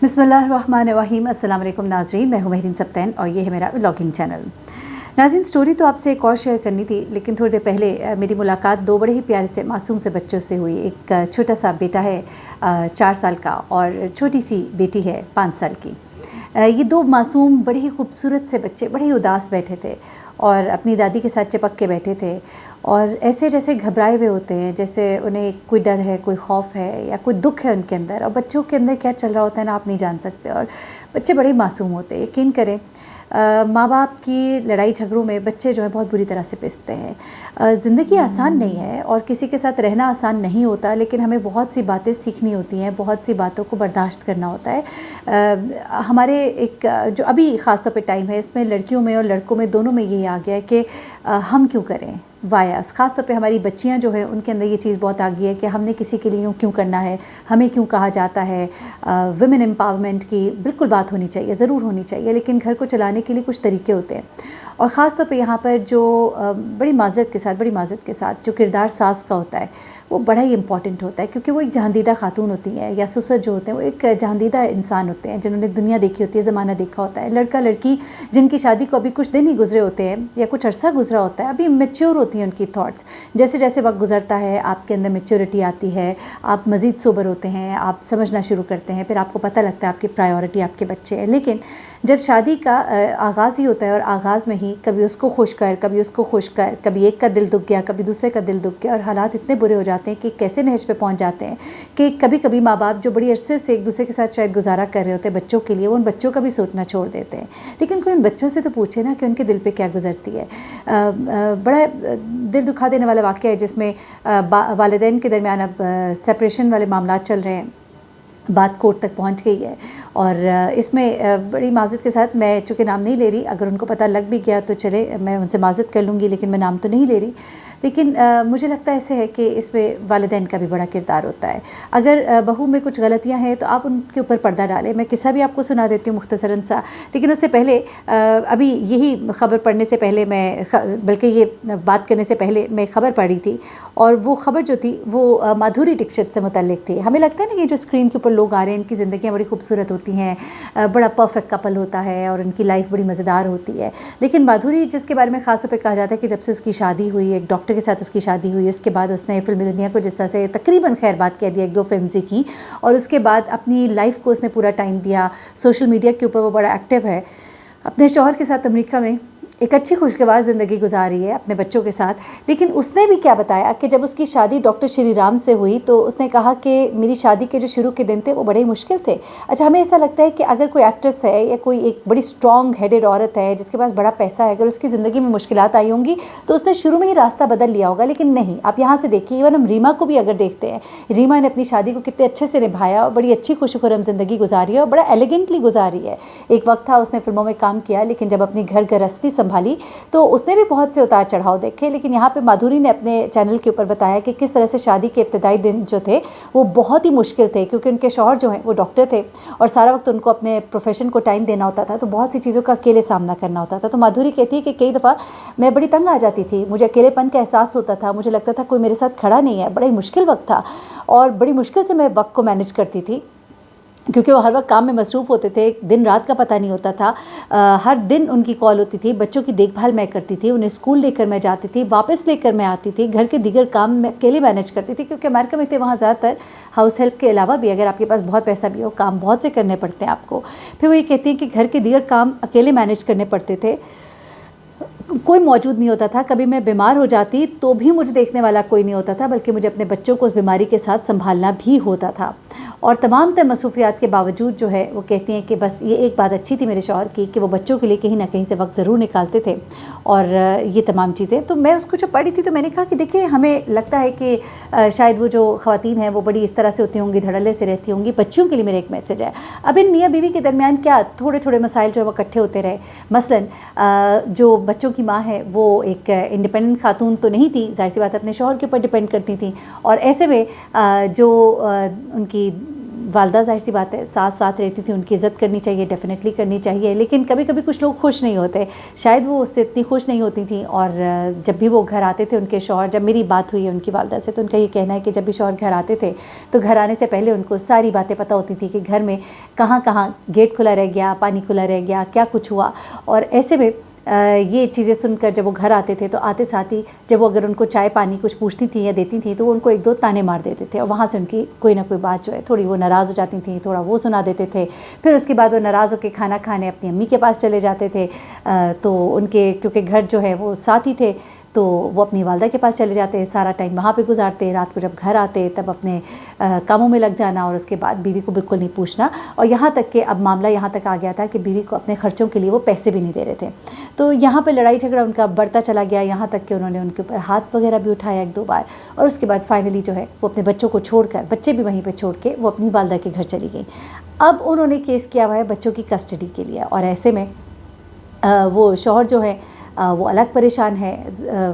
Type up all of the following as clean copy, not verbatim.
बिस्मिल्लाहिर्रहमानिर्रहीम। अस्सलाम वालेकुम नाज़रीन, मैं हूँ महरीन सब्तैन और ये है मेरा व्लॉगिंग चैनल। नाज़रीन, स्टोरी तो आपसे एक और शेयर करनी थी, लेकिन थोड़ी देर पहले मेरी मुलाकात दो बड़े ही प्यारे से मासूम से बच्चों से हुई। एक छोटा सा बेटा है 4 साल का और छोटी सी बेटी है 5 साल की। ये दो मासूम बड़े ही खूबसूरत से बच्चे बड़े ही उदास बैठे थे और अपनी दादी के साथ चिपक के बैठे थे और ऐसे जैसे घबराए हुए होते हैं, जैसे उन्हें कोई डर है, कोई खौफ है या कोई दुख है उनके अंदर। और बच्चों के अंदर क्या चल रहा होता है ना, आप नहीं जान सकते। और बच्चे बड़े मासूम होते हैं। यकीन करें, माँ बाप की लड़ाई झगड़ों में बच्चे जो है बहुत बुरी तरह से पिसते हैं। ज़िंदगी आसान नहीं है और किसी के साथ रहना आसान नहीं होता, लेकिन हमें बहुत सी बातें सीखनी होती हैं, बहुत सी बातों को बर्दाश्त करना होता है। हमारे एक जो अभी ख़ास तौर पे टाइम है, इसमें लड़कियों में और लड़कों में दोनों में यही आ गया है कि हम क्यों करें वायस। ख़ास तौर पे हमारी बच्चियां जो है उनके अंदर ये चीज़ बहुत आ गई है कि हमने किसी के लिए यूँ क्यों करना है, हमें क्यों कहा जाता है। वुमेन एम्पावरमेंट की बिल्कुल बात होनी चाहिए, ज़रूर होनी चाहिए, लेकिन घर को चलाने के लिए कुछ तरीके होते हैं। और ख़ास तौर पे यहाँ पर जो बड़ी माज़रत के साथ जो किरदार सास का होता है वो बड़ा ही इम्पॉर्टेंट होता है, क्योंकि वो एक जहांदीदा खातून होती हैं या ससुर जो होते हैं वो एक जहांदीदा इंसान होते हैं जिन्होंने दुनिया देखी होती है, ज़माना देखा होता है। लड़का लड़की जिनकी शादी को अभी कुछ दिन ही गुजरे होते हैं या कुछ अरसा गुजरा होता है, अभी मैच्योर होती हैं उनकी थॉट्स। जैसे जैसे वक्त गुजरता है आपके अंदर मैच्योरिटी आती है, आप मज़ीद सोबर होते हैं, आप समझना शुरू करते हैं, फिर आपको पता लगता है आपकी प्रायोरिटी आपके बच्चे हैं। लेकिन जब शादी का आगाज़ ही होता है और आगाज़ में ही कभी उसको खुश कर, कभी उसको खुश कर, कभी एक का दिल दुख गया, कभी दूसरे का दिल दुख गया और हालात इतने बुरे हो जाते हैं कि कैसे नहज पे पहुंच जाते हैं कि कभी कभी माँ बाप जो बड़ी अरसे से एक दूसरे के साथ शायद गुजारा कर रहे होते हैं बच्चों के लिए, वो उन बच्चों का भी सोचना छोड़ देते हैं। लेकिन कोई उन बच्चों से तो पूछे ना कि उनके दिल पे क्या गुजरती है। बड़ा दिल दुखा देने वाला वाक़या है जिसमें वालिदैन के दरमियान अब सेपरेशन वाले मामला चल रहे हैं, बात कोर्ट तक पहुंच गई है। और इसमें बड़ी माज़रत के साथ, मैं चूँकि नाम नहीं ले रही, अगर उनको पता लग भी गया तो चले, मैं उनसे माज़रत कर लूँगी, लेकिन मैं नाम तो नहीं ले रही। लेकिन मुझे लगता है ऐसे है कि इसमें वालिदैन का भी बड़ा किरदार होता है। अगर बहू में कुछ गलतियां हैं तो आप उनके ऊपर पर्दा डालें। मैं किस्सा भी आपको सुना देती हूँ मुख्तसरन सा, लेकिन उससे पहले अभी यही खबर पढ़ने से पहले बल्कि ये बात करने से पहले मैं ख़बर पढ़ी थी और वो ख़बर जो थी वो माधुरी दीक्षित से मुतल्लिक थी। हमें लगता है ना कि जो स्क्रीन के ऊपर लोग आ रहे हैं इनकी ज़िंदगियाँ बड़ी खूबसूरत होती हैं, बड़ा परफेक्ट कपल होता है और उनकी लाइफ बड़ी मज़ेदार होती है। लेकिन माधुरी, जिसके बारे में ख़ास तौर पर कहा जाता है कि जब से उसकी शादी हुई, एक डॉक्टर के साथ उसकी शादी हुई, उसके बाद उसने फिल्मी दुनिया को जिस तरह से तकरीबन खैर बात कह दिया, 1-2 फिल्म की, और उसके बाद अपनी लाइफ को उसने पूरा टाइम दिया। सोशल मीडिया के ऊपर वो बड़ा एक्टिव है। अपने शौहर के साथ अमेरिका में एक अच्छी खुशगवार ज़िंदगी गुजारी है अपने बच्चों के साथ। लेकिन उसने भी क्या बताया कि जब उसकी शादी डॉक्टर श्री राम से हुई तो उसने कहा कि मेरी शादी के जो शुरू के दिन थे वो बड़े मुश्किल थे। अच्छा, हमें ऐसा लगता है कि अगर कोई एक्ट्रेस है या कोई एक बड़ी स्ट्रॉन्ग हेडेड औरत है जिसके पास बड़ा पैसा है, अगर उसकी ज़िंदगी में मुश्किलात आई होंगी तो उसने शुरू में ही रास्ता बदल लिया होगा। लेकिन नहीं, आप यहाँ से देखिए, इवन हम रीमा को भी अगर देखते हैं, रीमा ने अपनी शादी को कितने अच्छे से निभाया और बड़ी अच्छी खुशखुरम ज़िंदगी गुजारी है और बड़ा एलिगेंटली गुजारी है। एक वक्त था उसने फिल्मों में काम किया, लेकिन जब अपनी घर गृहस्थी संभाली तो उसने भी बहुत से उतार चढ़ाव देखे। लेकिन यहाँ पे माधुरी ने अपने चैनल के ऊपर बताया कि किस तरह से शादी के इब्तदाई दिन जो थे वो बहुत ही मुश्किल थे, क्योंकि उनके शौहर जो हैं वो डॉक्टर थे और सारा वक्त उनको अपने प्रोफेशन को टाइम देना होता था, तो बहुत सी चीज़ों का अकेले सामना करना होता था। तो माधुरी कहती है कि कई दफ़ा मैं बड़ी तंग आ जाती थी, मुझे अकेलेपन का एहसास होता था, मुझे लगता था कोई मेरे साथ खड़ा नहीं है। बड़ा ही मुश्किल वक्त था और बड़ी मुश्किल से मैं वक्त को मैनेज करती थी, क्योंकि वो हर वक्त काम में मसरूफ़ होते थे, दिन रात का पता नहीं होता था। हर दिन उनकी कॉल होती थी, बच्चों की देखभाल मैं करती थी, उन्हें स्कूल लेकर मैं जाती थी, वापस लेकर मैं आती थी, घर के दीगर काम मैं अकेले मैनेज करती थी, क्योंकि अमेरिका में थे वहाँ ज़्यादातर हाउस हेल्प के अलावा भी अगर आपके पास बहुत पैसा भी हो, काम बहुत से करने पड़ते हैं आपको। फिर वो ये कहती हैं कि घर के दीगर काम अकेले मैनेज करने पड़ते थे, कोई मौजूद नहीं होता था। कभी मैं बीमार हो जाती तो भी मुझे देखने वाला कोई नहीं होता था, बल्कि मुझे अपने बच्चों को उस बीमारी के साथ संभालना भी होता था। और तमाम तर मसरूफियात के बावजूद जो है वो कहती हैं कि बस ये एक बात अच्छी थी मेरे शौहर की कि वो बच्चों के लिए कहीं ना कहीं से वक्त ज़रूर निकालते थे और ये तमाम चीज़ें। तो मैं उसको जब पढ़ी थी तो मैंने कहा कि देखिए, हमें लगता है कि शायद वो जो ख़वातीन हैं वो बड़ी इस तरह से होती होंगी, धड़ल्ले से रहती होंगी। बच्चियों के लिए मेरा एक मैसेज है, अब इन मियाँ बीवी के दरमियान क्या थोड़े थोड़े मसाइल जो है वो इकट्ठे होते रहे। मसलन जो बच्चों की माँ है वो एक इंडिपेंडेंट खातून तो नहीं थी, जाहिर सी बात अपने शौहर के ऊपर डिपेंड करती थी, और ऐसे में जो उनकी वालदा ज़ाहिर सी बात है साथ साथ रहती थी, उनकी इज़्ज़त करनी चाहिए, डेफ़िनेटली करनी चाहिए, लेकिन कभी कभी कुछ लोग खुश नहीं होते, शायद वो उससे इतनी खुश नहीं होती थी। और जब भी वो घर आते थे उनके शौहर, जब मेरी बात हुई है उनकी वालदा से तो उनका ये कहना है कि जब भी शौहर घर आते थे तो घर आने से पहले उनको सारी बातें पता होती थी कि घर में कहाँ कहाँ गेट खुला रह गया, पानी खुला रह गया, क्या कुछ हुआ। और ऐसे में ये चीज़ें सुनकर जब वो घर आते थे तो आते साथ ही जब वो अगर उनको चाय पानी कुछ पूछती थी या देती थी तो वो उनको एक दो ताने मार देते थे, और वहाँ से उनकी कोई ना कोई बात जो है थोड़ी वो नाराज़ हो जाती थी, थोड़ा वो सुना देते थे। फिर उसके बाद वो नाराज़ होकर खाना खाने अपनी अम्मी के पास चले जाते थे। तो उनके क्योंकि घर जो है वो साथ ही थे तो वो अपनी वालदा के पास चले जाते, सारा टाइम वहाँ पे गुजारते, रात को जब घर आते तब अपने कामों में लग जाना, और उसके बाद बीवी को बिल्कुल नहीं पूछना। और यहाँ तक कि अब मामला यहाँ तक आ गया था कि बीवी को अपने ख़र्चों के लिए वो पैसे भी नहीं दे रहे थे। तो यहाँ पे लड़ाई झगड़ा उनका बढ़ता चला गया, यहाँ तक कि उन्होंने उनके ऊपर हाथ वगैरह भी उठाया एक दो बार। और उसके बाद फाइनली जो है वो अपने बच्चों को छोड़कर, बच्चे भी वहीं पर छोड़ के वो अपनी वालदा के घर चली गई। अब उन्होंने केस किया हुआ है बच्चों की कस्टडी के लिए, और ऐसे में वो शौहर जो है वो अलग परेशान है,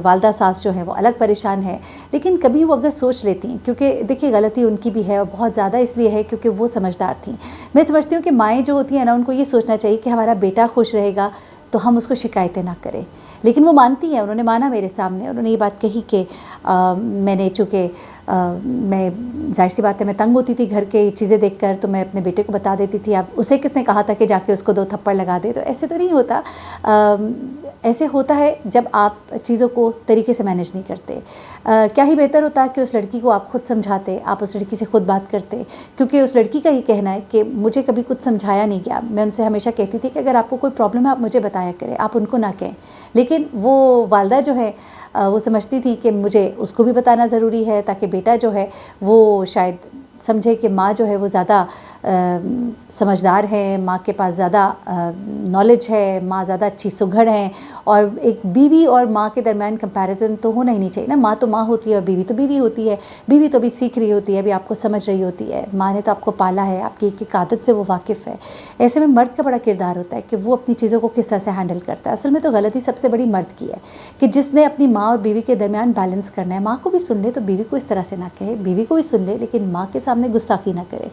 वालदा सास जो है वो अलग परेशान है। लेकिन कभी वो अगर सोच लेती हैं, क्योंकि देखिए गलती उनकी भी है और बहुत ज़्यादा इसलिए है क्योंकि वो समझदार थी। मैं समझती हूँ कि माएँ जो होती हैं ना, उनको ये सोचना चाहिए कि हमारा बेटा खुश रहेगा तो हम उसको शिकायतें ना करें। लेकिन वो मानती हैं, उन्होंने माना मेरे सामने, उन्होंने ये बात कही कि मैंने चूँकि मैं ज़ाहिर सी बात है मैं तंग होती थी घर के चीज़ें देखकर, तो मैं अपने बेटे को बता देती थी। अब उसे किसने कहा था कि जाके उसको 2 थप्पड़ लगा दे, तो ऐसे तो नहीं होता। ऐसे होता है जब आप चीज़ों को तरीके से मैनेज नहीं करते। क्या ही बेहतर होता कि उस लड़की को आप खुद समझाते, आप उस लड़की से खुद बात करते, क्योंकि उस लड़की का ये कहना है कि मुझे कभी कुछ समझाया नहीं गया। मैं उनसे हमेशा कहती थी कि अगर आपको कोई प्रॉब्लम है आप मुझे बताया करें, आप उनको ना कहें। लेकिन वो वालदा जो है वो समझती थी कि मुझे उसको भी बताना ज़रूरी है ताकि बेटा जो है वो शायद समझे कि माँ जो है वो ज़्यादा समझदार है, माँ के पास ज़्यादा नॉलेज है, माँ ज़्यादा अच्छी सुघड़ है। और एक बीवी और माँ के दरमियान कंपैरिजन तो होना ही नहीं चाहिए ना। माँ तो माँ होती है और बीवी तो बीवी होती है। बीवी तो अभी सीख रही होती है, अभी आपको समझ रही होती है। माँ ने तो आपको पाला है, आपकी एक एक आदत से वो वाकिफ़ है। ऐसे में मर्द का बड़ा किरदार होता है कि वो अपनी चीज़ों को किस तरह से हैंडल करता है। असल में तो गलती सबसे बड़ी मर्द की है कि जिसने अपनी माँ और बीवी के दरमियान बैलेंस करना है। माँ को भी सुन ले तो बीवी को इस तरह से ना कहे, बीवी को भी सुन ले लेकिन माँ के सामने गुस्ताखी ना करे।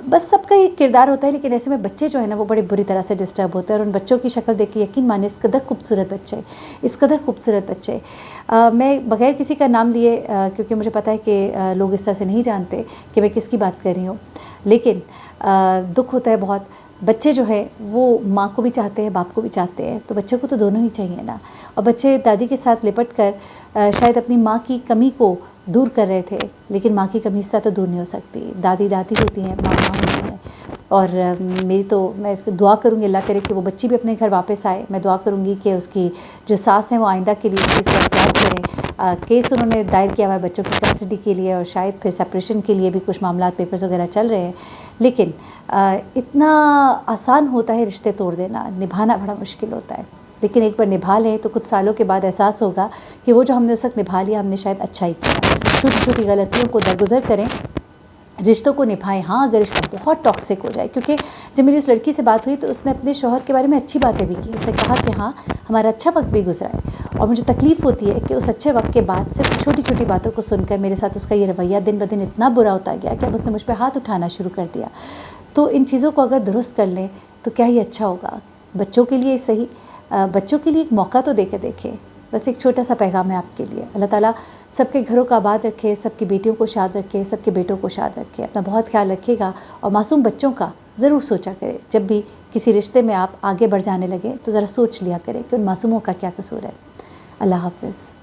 बस सबका ही किरदार होता है। लेकिन ऐसे में बच्चे जो है ना वो बड़े बुरी तरह से डिस्टर्ब होते हैं, और उन बच्चों की शक्ल देख के यकीन माने इस कदर खूबसूरत बच्चे, इस कदर खूबसूरत बच्चे। मैं बगैर किसी का नाम लिए, क्योंकि मुझे पता है कि लोग इस तरह से नहीं जानते कि मैं किसकी बात कर रही हूँ, लेकिन दुख होता है बहुत। बच्चे जो है वो माँ को भी चाहते हैं, बाप को भी चाहते हैं, तो बच्चे को तो दोनों ही चाहिए ना। और बच्चे दादी के साथ लिपट कर शायद अपनी माँ की कमी को दूर कर रहे थे, लेकिन माँ की कमी से तो दूर नहीं हो सकती। दादी दादी होती हैं, माँ माँ होती हैं। और मेरी तो मैं दुआ करूँगी अल्लाह करे कि वो बच्ची भी अपने घर वापस आए। मैं दुआ करूँगी कि उसकी जो सास हैं वो आइंदा के लिए इस चीज़ का एहतियात करें। केस उन्होंने दायर किया हुआ है बच्चों की कस्टडी के लिए, और शायद फिर सेपरेशन के लिए भी कुछ मामला पेपर्स वगैरह चल रहे हैं। लेकिन इतना आसान होता है रिश्ते तोड़ देना, निभाना बड़ा मुश्किल होता है। लेकिन एक बार निभा लें तो कुछ सालों के बाद एहसास होगा कि वो जो हमने उस वक्त निभा लिया हमने शायद अच्छा ही किया। छोटी छोटी गलतियों को दरगुजर करें, रिश्तों को निभाएं। हाँ, अगर रिश्ता बहुत टॉक्सिक हो जाए, क्योंकि जब मेरी इस लड़की से बात हुई तो उसने अपने शौहर के बारे में अच्छी बातें भी की। उसने कहा कि हाँ हमारा अच्छा वक्त भी गुजरा है, और मुझे तकलीफ़ होती है कि उस अच्छे वक्त के बाद सिर्फ छोटी छोटी बातों को सुनकर मेरे साथ उसका ये रवैया दिन ब दिन इतना बुरा होता गया कि अब उसने मुझ पर हाथ उठाना शुरू कर दिया। तो इन चीज़ों को अगर दुरुस्त कर लें तो क्या ही अच्छा होगा, बच्चों के लिए सही, बच्चों के लिए एक मौका तो दे के देखें। बस एक छोटा सा पैगाम है आपके लिए। अल्लाह ताला सबके घरों का आबाद रखे, सबकी बेटियों को शाद रखे, सबके बेटों को शाद रखे। अपना बहुत ख्याल रखिएगा, और मासूम बच्चों का ज़रूर सोचा करें। जब भी किसी रिश्ते में आप आगे बढ़ जाने लगे तो ज़रा सोच लिया करें कि उन मासूमों का क्या कसूर है। अल्लाह हाफ़िज़।